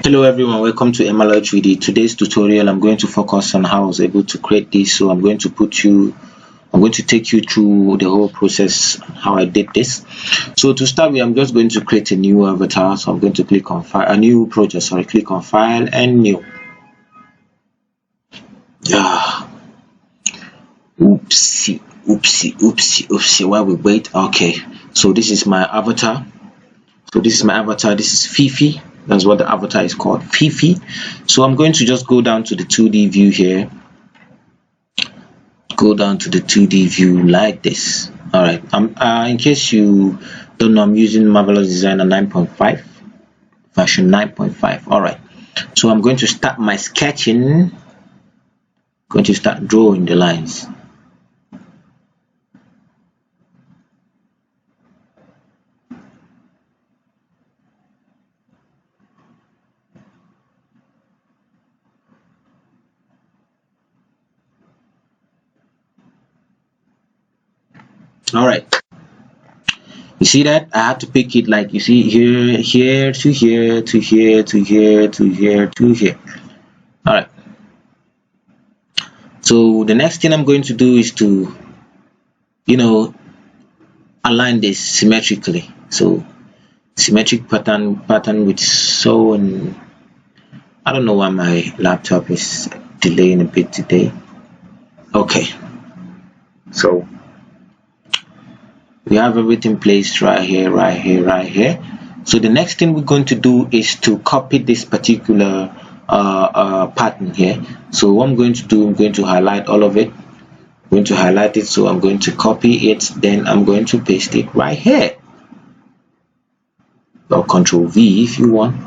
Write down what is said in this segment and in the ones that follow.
Hello everyone, welcome to MLR 3D. Today's tutorial I'm going to focus on how I was able to create this. So I'm going to take you through the whole process how I did this. So to start with, I'm just going to create a new avatar. So I'm going to click on file, a new project, sorry, click on file and new. Oopsie, while we wait. Okay, so this is my avatar. This is Fifi. That's what the avatar is called, Fifi. So I'm going to just go down to the 2D view here. Go down to the 2D view like this. All right. In case you don't know, I'm using Marvelous Designer 9.5, version 9.5. All right. So I'm going to start my sketching. Going to start drawing the lines. All right. You see that I have to pick it like you see here to here to here to here to here to here. All right. So the next thing I'm going to do is to align this symmetrically. So symmetric pattern with so, and I don't know why my laptop is delaying a bit today. Okay, so we have everything placed right here. So the next thing we're going to do is to copy this particular pattern here. So what I'm going to do, I'm going to highlight all of it. I'm going to highlight it, so I'm going to copy it, then I'm going to paste it right here, or Control V if you want.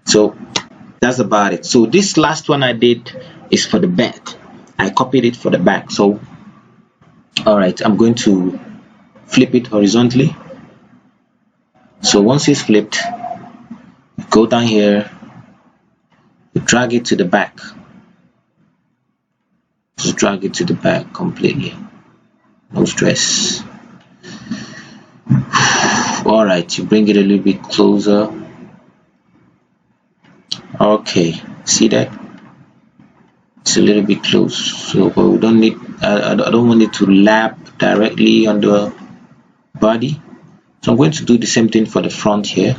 So that's about it. So this last one I did is for the back. I copied it for the back. So all right, I'm going to flip it horizontally. So once it's flipped, you go down here, you drag it to the back. Just drag it to the back completely, no stress. All right, you bring it a little bit closer. Okay, see that it's a little bit close, so but we don't need I don't want it to lap directly on the body, so I'm going to do the same thing for the front here.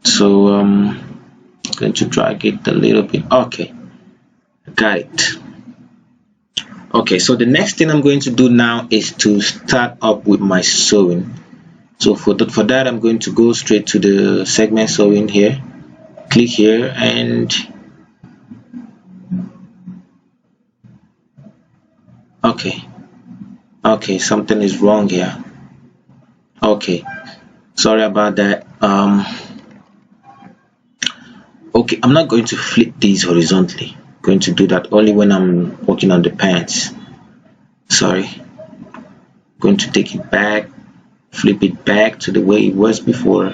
So I'm going to drag it a little bit. Okay, got it. Okay, so the next thing I'm going to do now is to start up with my sewing. So for that I'm going to go straight to the segment sewing here, click here, and okay, something is wrong here. Okay, sorry about that. Okay, I'm not going to flip these horizontally. I'm going to do that only when I'm working on the pants. Sorry, I'm going to take it back, flip it back to the way it was before.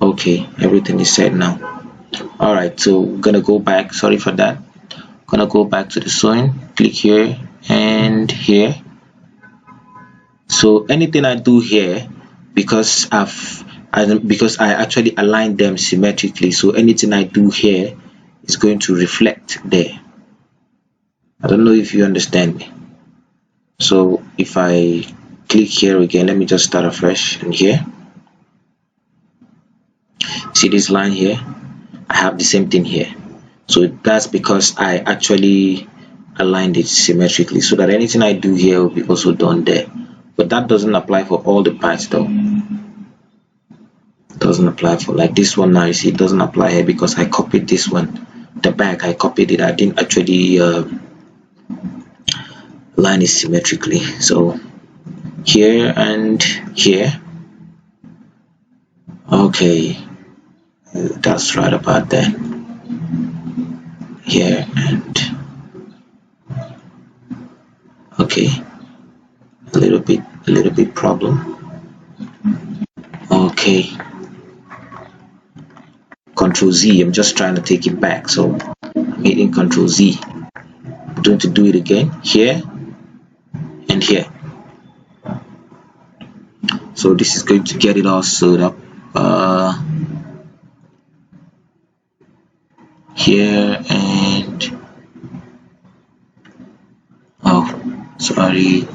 Okay, everything is set now. All right, so we're gonna go back. Sorry for that. Gonna go back to the sewing, click here and here. So anything I do here, because I actually aligned them symmetrically, so anything I do here is going to reflect there. I don't know if you understand me. So if I click here again, let me just start afresh, and here, see this line here, I have the same thing here. So that's because I actually aligned it symmetrically, so that anything I do here will be also done there. But that doesn't apply for all the parts though. It doesn't apply for like this one now. You see, it doesn't apply here because I copied this one, the back. I copied it. I didn't actually line it symmetrically. So here and here. Okay, that's right about that. Here and okay, a little bit problem. Okay, Control Z. I'm just trying to take it back, so I'm hitting Control Z. I'm going to do it again here and here. So this is going to get it all sewed up. here, and oh, sorry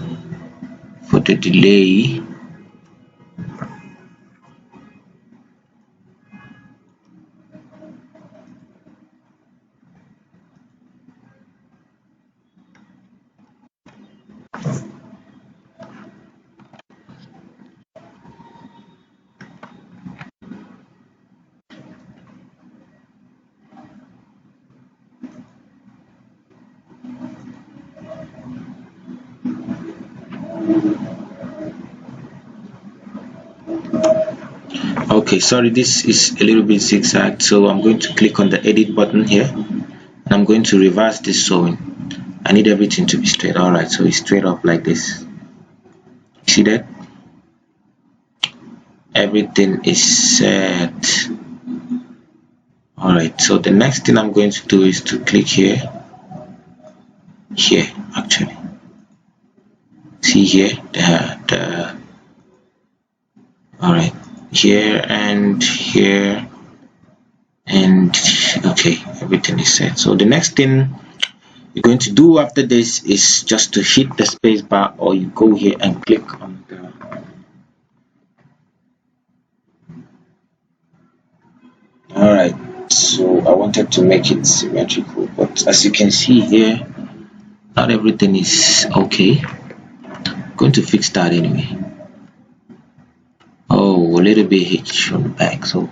for the delay. Okay, sorry, this is a little bit zigzag, so I'm going to click on the edit button here, and I'm going to reverse this sewing. I need everything to be straight. Alright, so it's straight up like this. See that? Everything is set. Alright, so the next thing I'm going to do is to click here actually. See here, alright, here and here, and okay, everything is set. So the next thing you're going to do after this is just to hit the space bar, or you go here and click on the alright. So I wanted to make it symmetrical, but as you can see here, not everything is okay. I'm going to fix that anyway. Oh, a little bit hitch on the back, so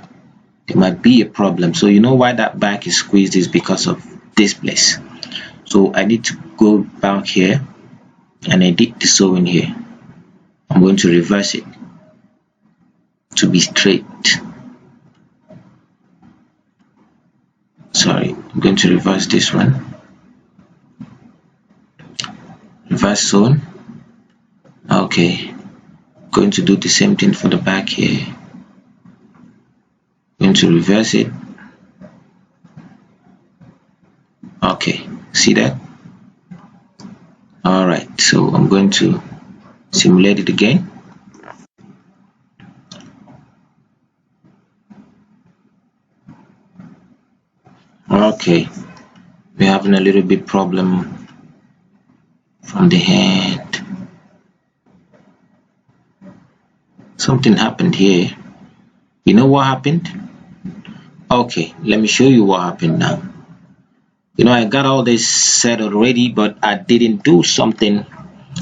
there might be a problem. So you know why that back is squeezed is because of this place. So I need to go back here and edit the sewing here. I'm going to reverse it to be straight. Sorry, I'm going to reverse this one. Reverse sewn. Okay, going to do the same thing for the back here. Going to reverse it. Okay, see that? Alright, so I'm going to simulate it again. Okay, we're having a little bit problem from the hand. Something happened here. You know what happened? Okay, let me show you what happened now. You know, I got all this set already, but I didn't do something,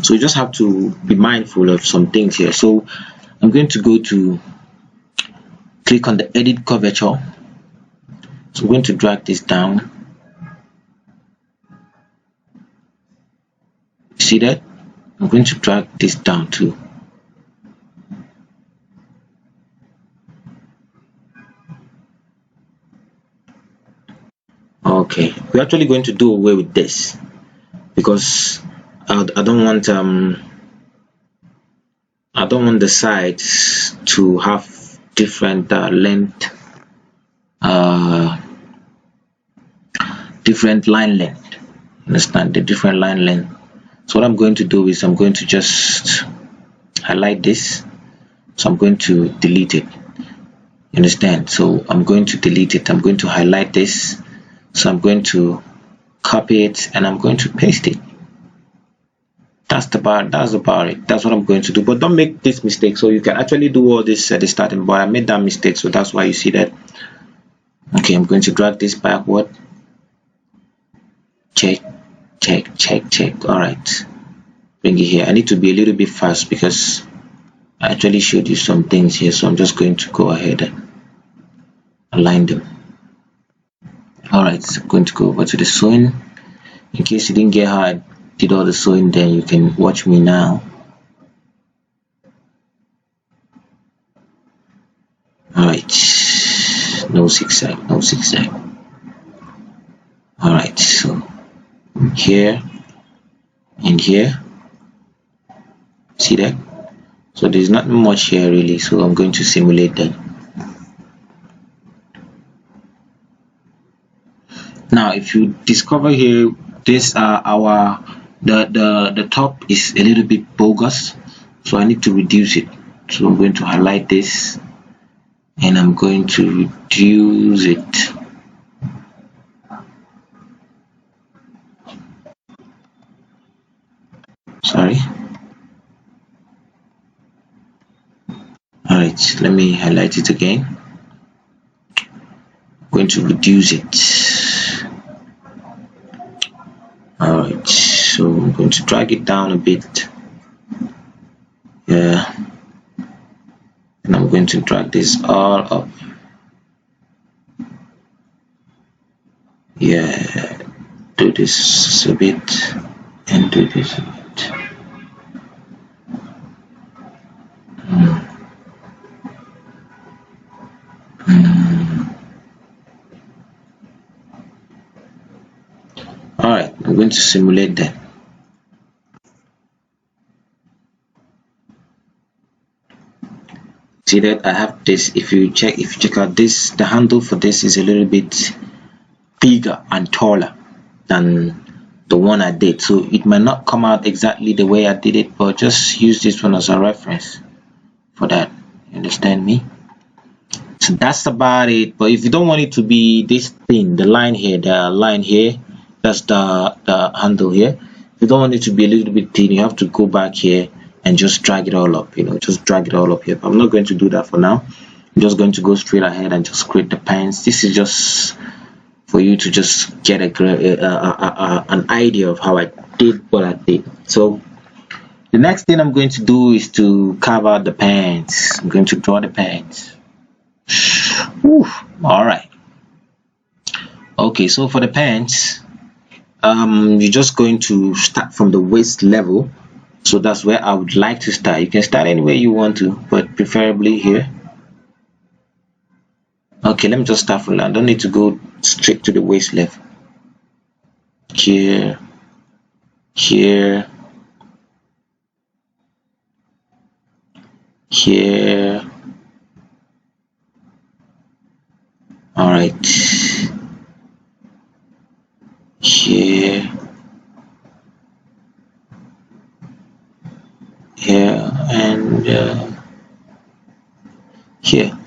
so you just have to be mindful of some things here. So I'm going to go to click on the edit curvature. So I'm going to drag this down. See that? I'm going to drag this down too. Okay, we're actually going to do away with this because I don't want the sides to have different length, different line length. Understand the different line length. So what I'm going to do is I'm going to just highlight this. So I'm going to delete it. You understand? So I'm going to delete it. I'm going to highlight this. So I'm going to copy it and I'm going to paste it. That's about it. That's what I'm going to do. But don't make this mistake. So you can actually do all this at the starting, but I made that mistake, so that's why you see that. Okay, I'm going to drag this backward. Check. Alright. Bring it here. I need to be a little bit fast because I actually showed you some things here, so I'm just going to go ahead and align them. Alright, so I'm going to go over to the sewing. In case you didn't get how I did all the sewing, then you can watch me now. Alright, no zigzag. Alright, so here and here, see that? So there's not much here really, so I'm going to simulate that. Now if you discover here, this the top is a little bit bogus, so I need to reduce it. So I'm going to highlight this and I'm going to reduce it. right, let me highlight it again. I'm going to reduce it. Alright, so I'm going to drag it down a bit. Yeah, and I'm going to drag this all up. Yeah, do this a bit and do this a bit. Alright, I'm going to simulate that. See that I have this. If you check out this, the handle for this is a little bit bigger and taller than the one I did, so it might not come out exactly the way I did it, but just use this one as a reference for that. You understand me? So that's about it. But if you don't want it to be this thin, the line here, that's the handle here. If you don't want it to be a little bit thin, you have to go back here and just drag it all up. Just drag it all up here. But I'm not going to do that for now. I'm just going to go straight ahead and just create the pants. This is just for you to just get an idea of how I did what I did. So the next thing I'm going to do is to carve out the pants. I'm going to draw the pants. All right. Okay, so for the pants, you're just going to start from the waist level. So that's where I would like to start. You can start anywhere you want to, but preferably here. Okay, let me just start from that. I don't need to go straight to the waist level. Here, here, here. All right. Here, here, and here.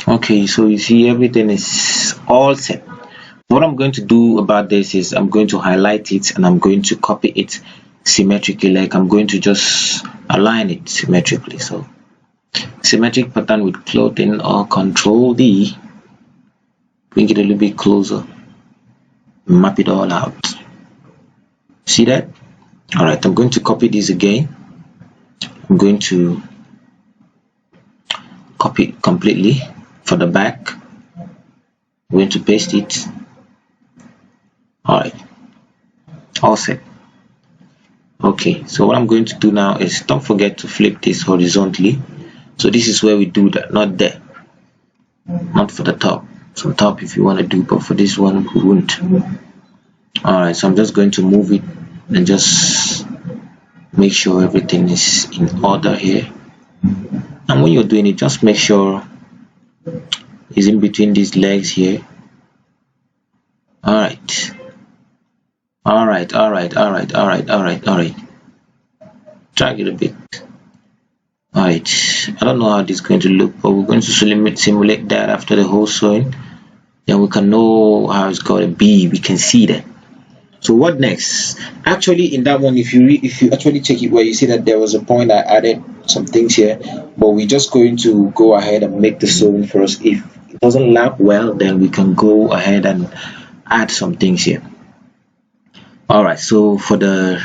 Okay, so you see everything is all set. What I'm going to do about this is I'm going to highlight it and I'm going to copy it symmetrically, like I'm going to just align it symmetrically. So symmetric pattern with clothing, or Control D, bring it a little bit closer, map it all out. See that? All right, I'm going to copy this again. I'm going to copy it completely for the back. I'm going to paste it. All right, all set. Okay, so what I'm going to do now is, don't forget to flip this horizontally. So this is where we do that, not there, not for the top. So top if you want to do, but for this one we won't. All right, so I'm just going to move it and just make sure everything is in order here. And when you're doing it, just make sure it's in between these legs here. All right. All right. Drag it a bit. All right. I don't know how this is going to look, but we're going to simulate that after the whole sewing. Then we can know how it's going to be. We can see that. So what next? Actually, in that one, if you actually check it, where you see that there was a point I added some things here, but we're just going to go ahead and make the sewing first. If it doesn't lap well, then we can go ahead and add some things here. All right, so for the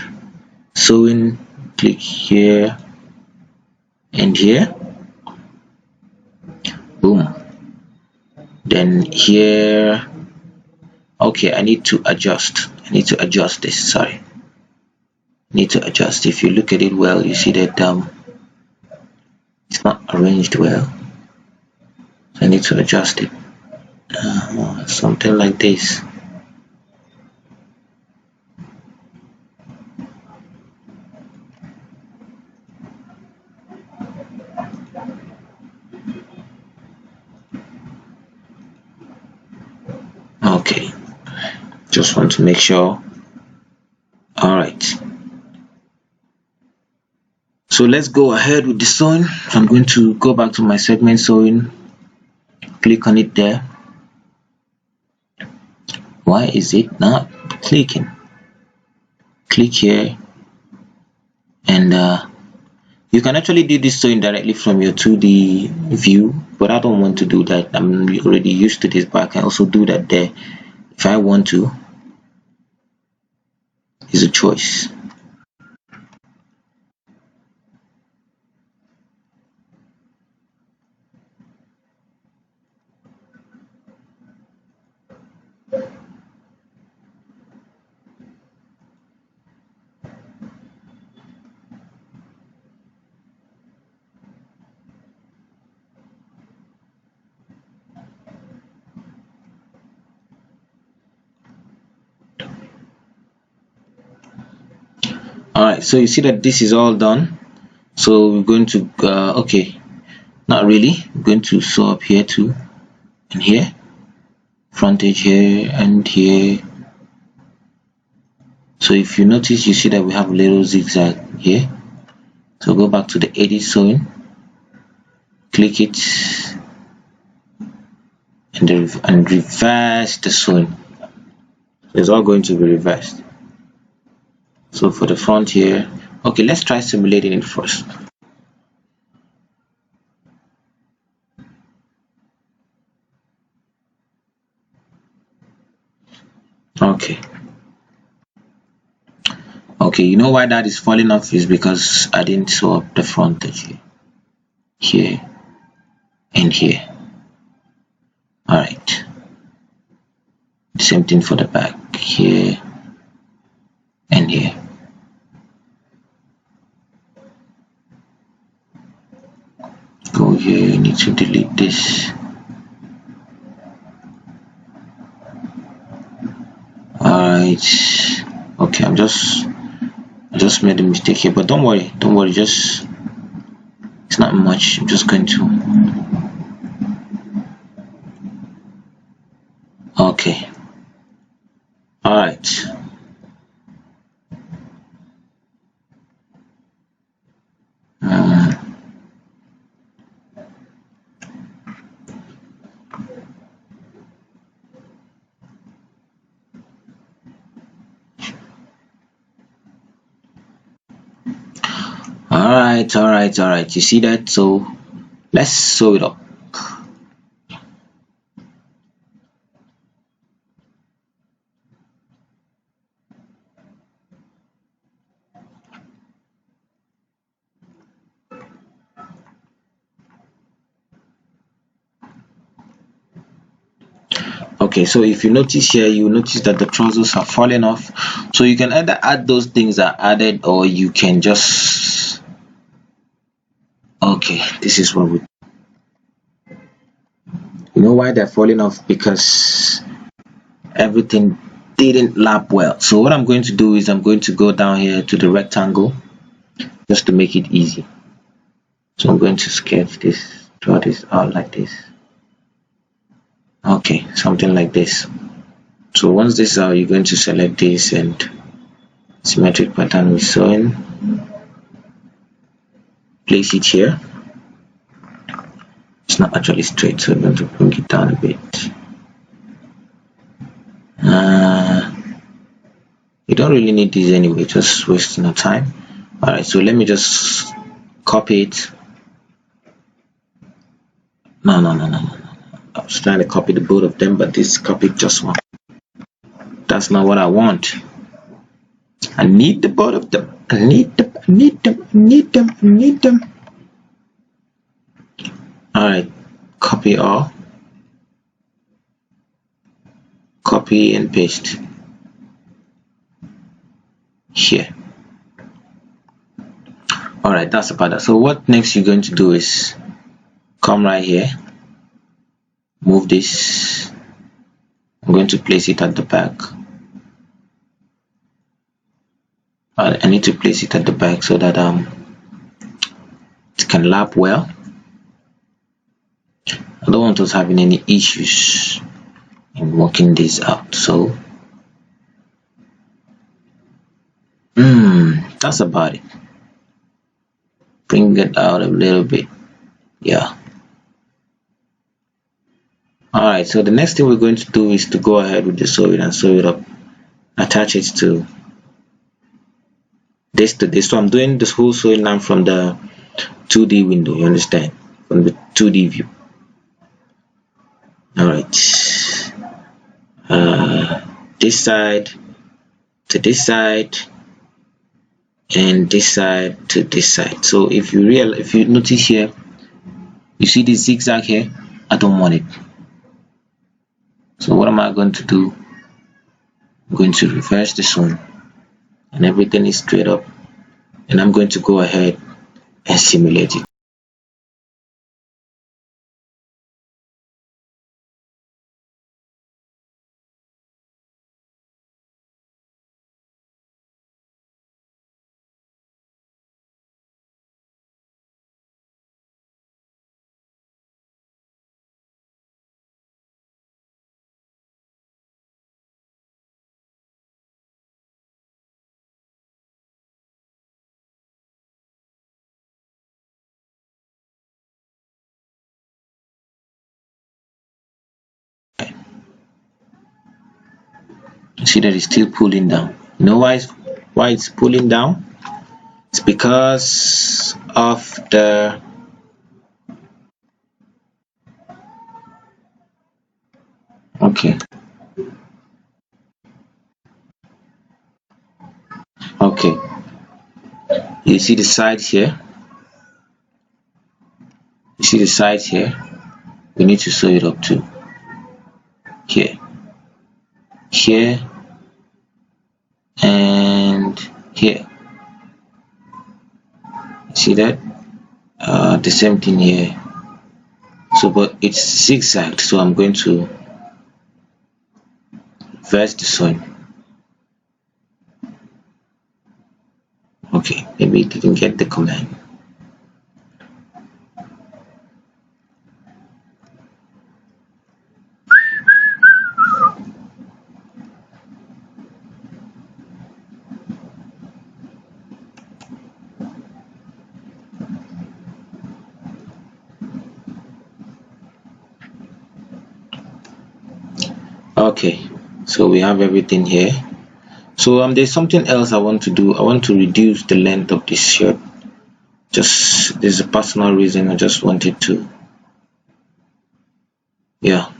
sewing, click here and here, boom, then here. Okay, I need to adjust this. Sorry, need to adjust. If you look at it well, you see that it's not arranged well, so I need to adjust it. Something like this. Okay, just want to make sure. All right, so let's go ahead with the sewing. So I'm going to go back to my segment sewing, click on it there. Why is it not clicking? Click here and You can actually do this sewing directly from your 2D view, but I don't want to do that. I'm already used to this, but I can also do that there if I want to. It's a choice. Alright, so you see that this is all done. So we're going to okay, not really. We're going to sew up here too, and here, front edge here and here. So if you notice, you see that we have a little zigzag here. So go back to the edit sewing, click it, and reverse the sewing. It's all going to be reversed. So for the front here, okay, let's try simulating it first. Okay, you know why that is falling off is because I didn't sew up the front edge here and here. Alright, same thing for the back here and here. Go here, you need to delete this. Alright, okay, I just made a mistake here, but don't worry, just it's not much. I'm just going to okay. Alright, alright, you see that? So let's sew it up. Okay, so if you notice here, you notice that the trousers are falling off. So you can either add those things that are added, or you can just okay, this is what we you know why they're falling off, because everything didn't lap well. So what I'm going to do is I'm going to go down here to the rectangle just to make it easy. So I'm going to sketch this, draw this out like this. Okay, something like this. So once this is out, you're going to select this and symmetric pattern with sewing, place it here. It's not actually straight, so I'm going to bring it down a bit. You don't really need this anyway, just wasting your time. Alright, so let me just copy it. No. I was trying to copy the both of them, but this copied just one. That's not what I want. I need the both of them. I need them. Alright, copy all. Copy and paste here. Alright, that's about that. So what next you're going to do is come right here, move this. I'm going to place it at the back. I need to place it at the back so that it can lap well. I don't want us having any issues in working this out. So that's about it. Bring it out a little bit. Yeah. Alright, so the next thing we're going to do is to go ahead with the sewing and sew it up. Attach it to this to this. So I'm doing this whole sewing now from the 2D window, you understand, from the 2D view. All right, this side to this side and this side to this side. So if you notice here, you see this zigzag here, I don't want it. So what am I going to do? I'm going to reverse this one, and everything is straight up, and I'm going to go ahead and simulate it. You see that it's still pulling down. You know why it's pulling down? It's because of the okay. Okay, you see the sides here, you see the sides here, we need to sew it up too. Here, here, and here. See that? The same thing here. So but it's zigzagged, so I'm going to reverse this one. Okay, maybe it didn't get the command. Okay, so we have everything here. So there's something else I want to do. I want to reduce the length of this shirt. Just there's a personal reason, I just wanted to, yeah.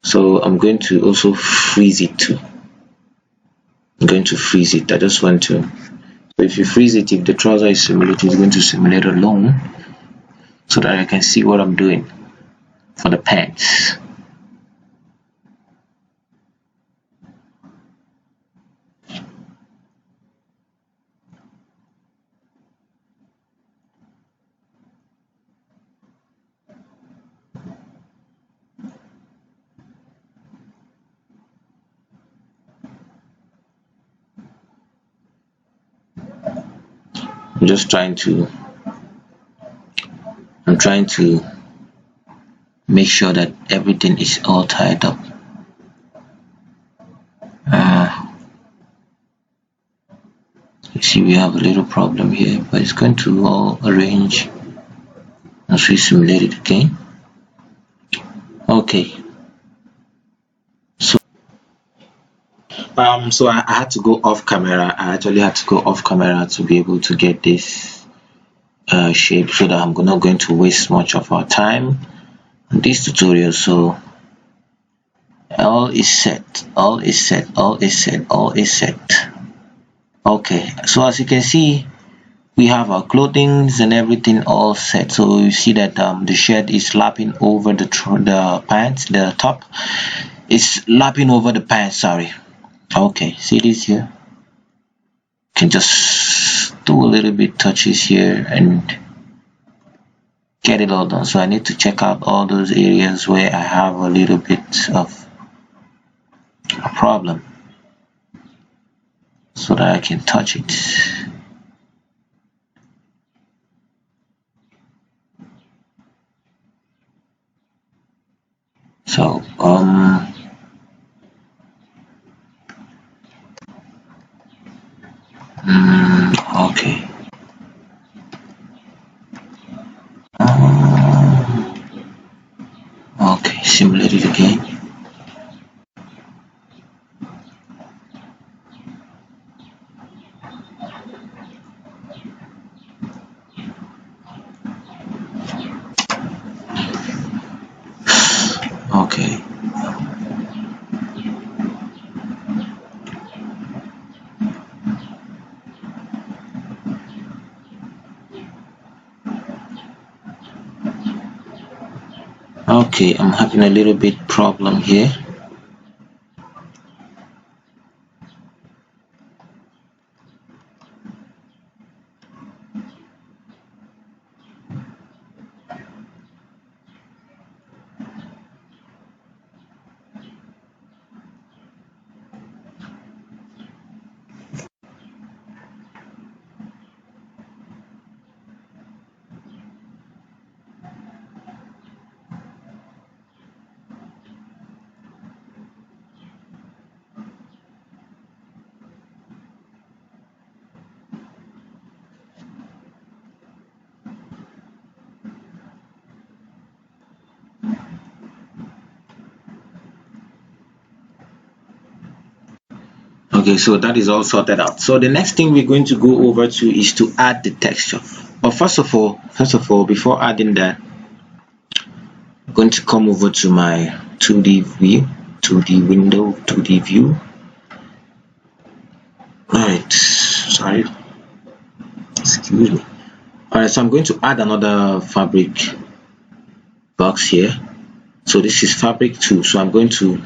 So I'm going to also freeze it too. I'm going to freeze it. I just want to. So if you freeze it, if the trouser is simulated, it's going to simulate alone, so that I can see what I'm doing for the pants. I'm just trying to make sure that everything is all tied up. You see we have a little problem here, but it's going to all arrange once we simulate it again. Okay, so I had to go off camera. I actually had to go off camera to be able to get this shape, so that I'm not going to waste much of our time on this tutorial. So all is set, all is set, all is set, all is set. Okay, so as you can see, we have our clothing and everything all set. So you see that the shirt is lapping over the pants. The top is lapping over the pants, sorry. Okay, see this here, you can just do a little bit touches here and get it all done. So I need to check out all those areas where I have a little bit of a problem, so that I can touch it. So okay, okay, simulate it again. Okay. Okay, I'm having a little bit problem here. Okay, so that is all sorted out. So the next thing we're going to go over to is to add the texture. But first of all, before adding that, I'm going to come over to my 2D view, 2D window, 2D view. Alright, sorry, excuse me. Alright, so I'm going to add another fabric box here. So this is fabric 2, so I'm going to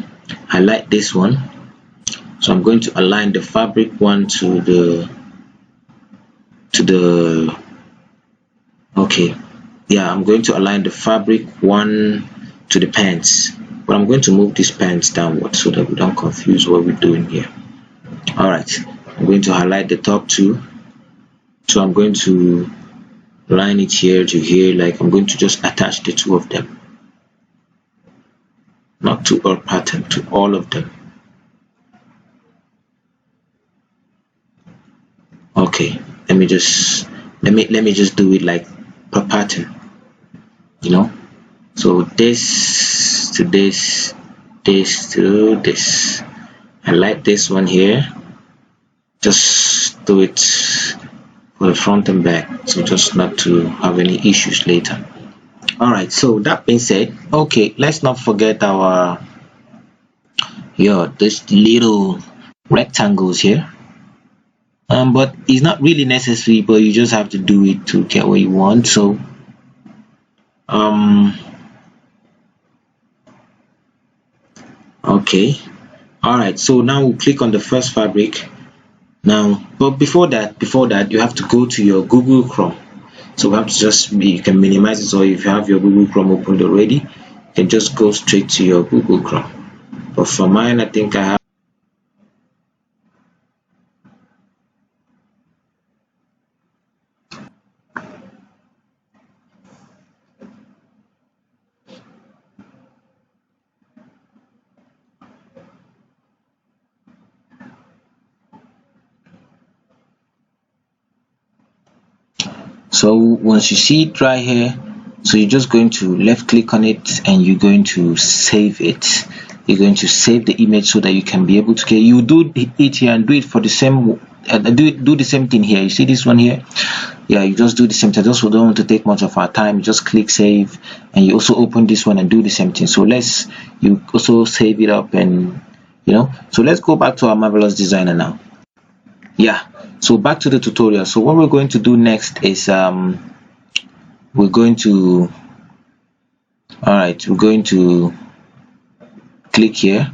highlight this one. So I'm going to align the fabric one to the okay, yeah, I'm going to align the fabric one to the pants, but I'm going to move these pants downward so that we don't confuse what we're doing here. Alright, I'm going to highlight the top two, so I'm going to line it here to here, like I'm going to just attach the two of them, not to all pattern, to all of them. Okay, let me just do it like per pattern, you know. So this to this, this to this. I like this one here. Just do it for the front and back, so just not to have any issues later. Alright, so that being said, okay, let's not forget our this little rectangles here. But it's not really necessary, but you just have to do it to get what you want. So okay, alright, so now we'll click on the first fabric now, but before that you have to go to your Google Chrome. So we have to just you can minimize it, or if you have your Google Chrome opened already, you can just go straight to your Google Chrome. But for mine, I think I have. So once you see it right here, so you're just going to left click on it and you're going to save it. You're going to save the image so that you can be able to you do it here and do it for the same do the same thing here. You see this one here, yeah, you just do the same thing. Just don't want to take much of our time, you just click save, and you also open this one and do the same thing. So you also save it up, and so let's go back to our marvelous designer now. Yeah, so back to the tutorial. So what we're going to do next is we're going to click here.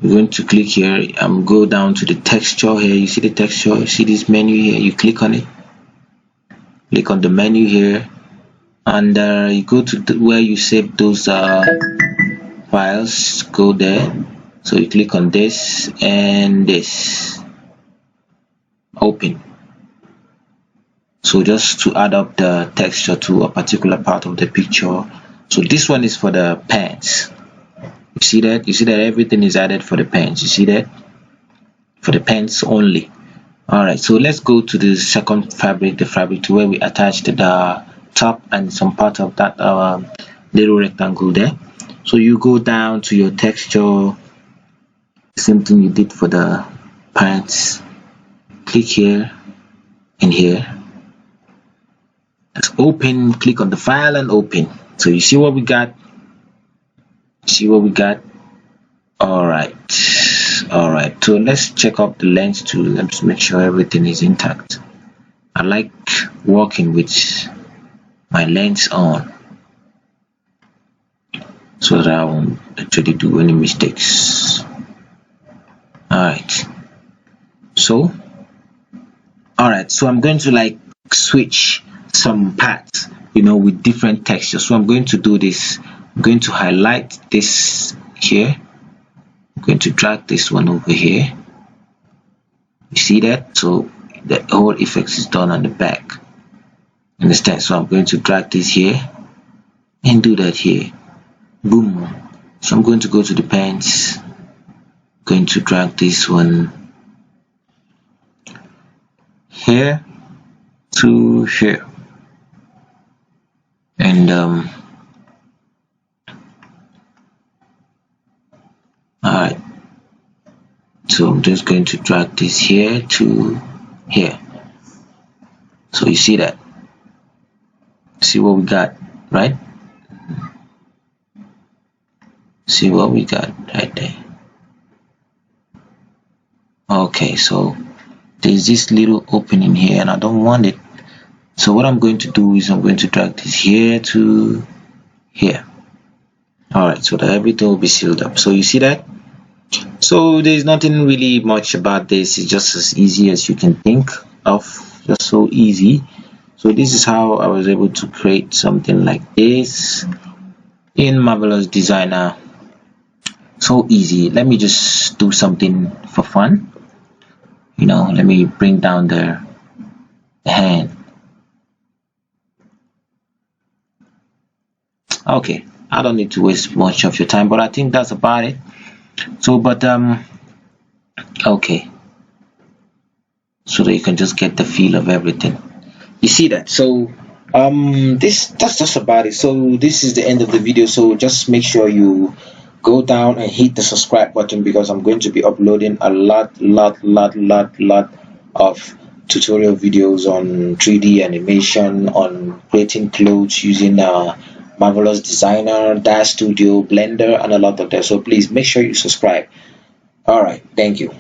We're going to click here and go down to the texture here. You see the texture, you see this menu here, you click on it, click on the menu here, and you go to where you save those files, go there. So you click on this and this, open. So just to add up the texture to a particular part of the picture. So this one is for the pants. You see that everything is added for the pants. You see that for the pants only. Alright, so let's go to the second fabric, the fabric to where we attached the top and some part of that little rectangle there. So you go down to your texture, same thing you did for the pants. Click here and here. Let's open, click on the file and open. So you see what we got? All right, so let's check out the lens too. Let's make sure everything is intact. I like working with my lens on so that I won't actually do any mistakes. Alright, so I'm going to like switch some parts, with different textures. So I'm going to do this. I'm going to highlight this here. I'm going to drag this one over here. You see that? So the whole effect is done on the back. Understand? So I'm going to drag this here and do that here. Boom. So I'm going to go to the pants. Going to drag this one here to here, and alright, so I'm just going to drag this here to here. So you see that? See what we got, right? See what we got right there. Okay, so there's this little opening here and I don't want it. So what I'm going to do is I'm going to drag this here to here. Alright, so that everything will be sealed up. So you see that? So there's nothing really much about this. It's just as easy as you can think of. Just so easy. So this is how I was able to create something like this in Marvelous Designer. So easy. Let me just do something for fun. Let me bring down the hand. Okay, I don't need to waste much of your time, but I think that's about it. So okay, so that you can just get the feel of everything. You see that? So that's just about it. So this is the end of the video. So just make sure you go down and hit the subscribe button, because I'm going to be uploading a lot of tutorial videos on 3D animation, on creating clothes using Marvelous Designer, Dash Studio, Blender, and a lot of that. So please make sure you subscribe. All right, thank you.